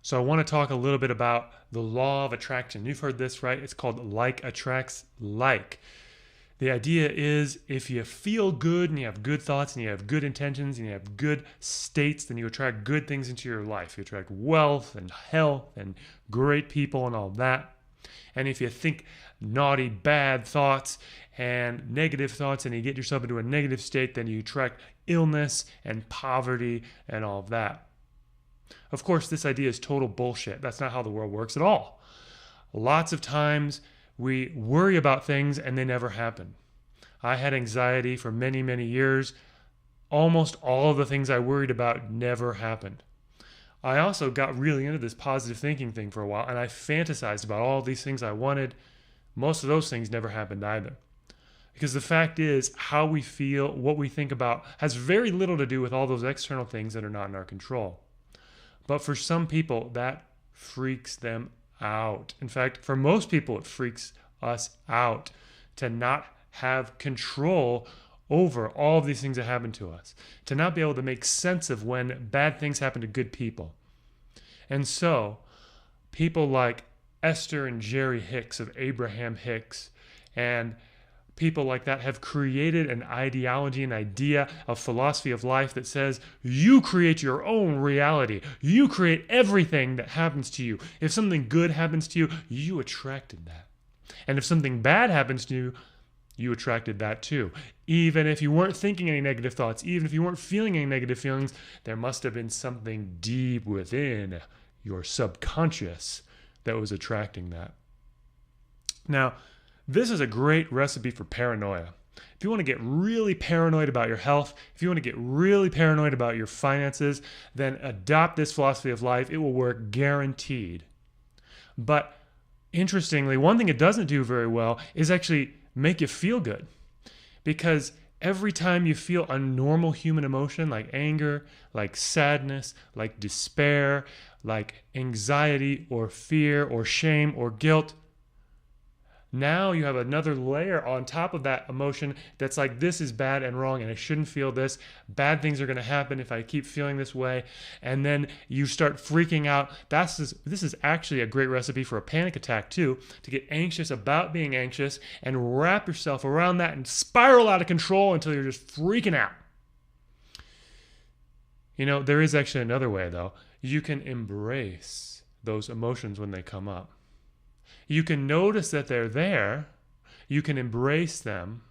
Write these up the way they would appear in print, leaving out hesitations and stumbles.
So I want to talk a little bit about the law of attraction. You've heard this, right? It's called like attracts like. The idea is if you feel good and you have good thoughts and you have good intentions and you have good states, then you attract good things into your life. You attract wealth and health and great people and all that. And if you think naughty, bad thoughts and negative thoughts and you get yourself into a negative state, then you attract illness and poverty and all of that. Of course, this idea is total bullshit. That's not how the world works at all. Lots of times we worry about things and they never happen. I had anxiety for many, many years. Almost all of the things I worried about never happened. I also got really into this positive thinking thing for a while, and I fantasized about all these things I wanted. Most of those things never happened either. Because the fact is, how we feel, what we think about, has very little to do with all those external things that are not in our control. But for some people, that freaks them out. In fact, for most people, it freaks us out to not have control over all of these things that happen to us, to not be able to make sense of when bad things happen to good people. And so, people like Esther and Jerry Hicks of Abraham Hicks and people like that have created an ideology, an idea, a philosophy of life that says you create your own reality. You create everything that happens to you. If something good happens to you, you attracted that. And if something bad happens to you, you attracted that too. Even if you weren't thinking any negative thoughts, even if you weren't feeling any negative feelings, there must have been something deep within your subconscious that was attracting that. Now, this is a great recipe for paranoia. If you want to get really paranoid about your health, if you want to get really paranoid about your finances, then adopt this philosophy of life. It will work guaranteed. But interestingly, one thing it doesn't do very well is actually make you feel good. Because every time you feel a normal human emotion like anger, like sadness, like despair, like anxiety or fear or shame or guilt, now you have another layer on top of that emotion that's like, this is bad and wrong and I shouldn't feel this. Bad things are going to happen if I keep feeling this way. And then you start freaking out. This is actually a great recipe for a panic attack too, to get anxious about being anxious and wrap yourself around that and spiral out of control until you're just freaking out. You know, there is actually another way though. You can embrace those emotions when they come up. You can notice that they're there, you can embrace them,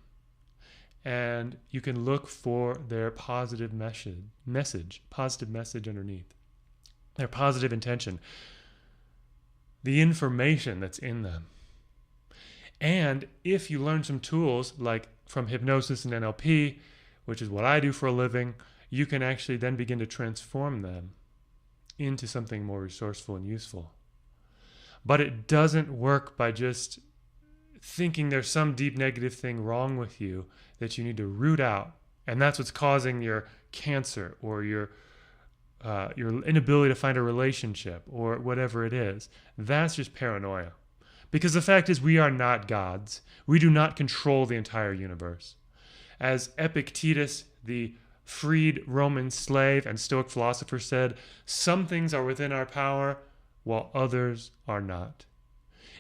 and you can look for their positive message underneath, their positive intention, the information that's in them. And if you learn some tools like from hypnosis and NLP, which is what I do for a living, you can actually then begin to transform them into something more resourceful and useful. But it doesn't work by just thinking there's some deep negative thing wrong with you that you need to root out. And that's what's causing your cancer or your inability to find a relationship or whatever it is. That's just paranoia. Because the fact is, we are not gods. We do not control the entire universe. As Epictetus, the freed Roman slave and Stoic philosopher, said, some things are within our power while others are not.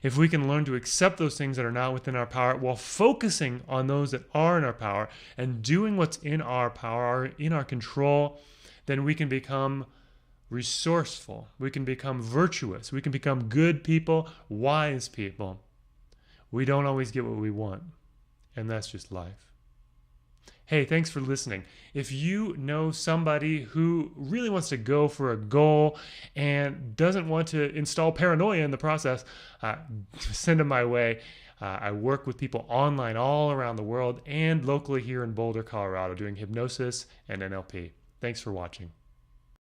If we can learn to accept those things that are not within our power while focusing on those that are in our power and doing what's in our power, in our control, then we can become resourceful. We can become virtuous. We can become good people, wise people. We don't always get what we want, and that's just life. Hey, thanks for listening. If you know somebody who really wants to go for a goal and doesn't want to install paranoia in the process, send them my way. I work with people online all around the world and locally here in Boulder, Colorado, doing hypnosis and NLP. Thanks for watching.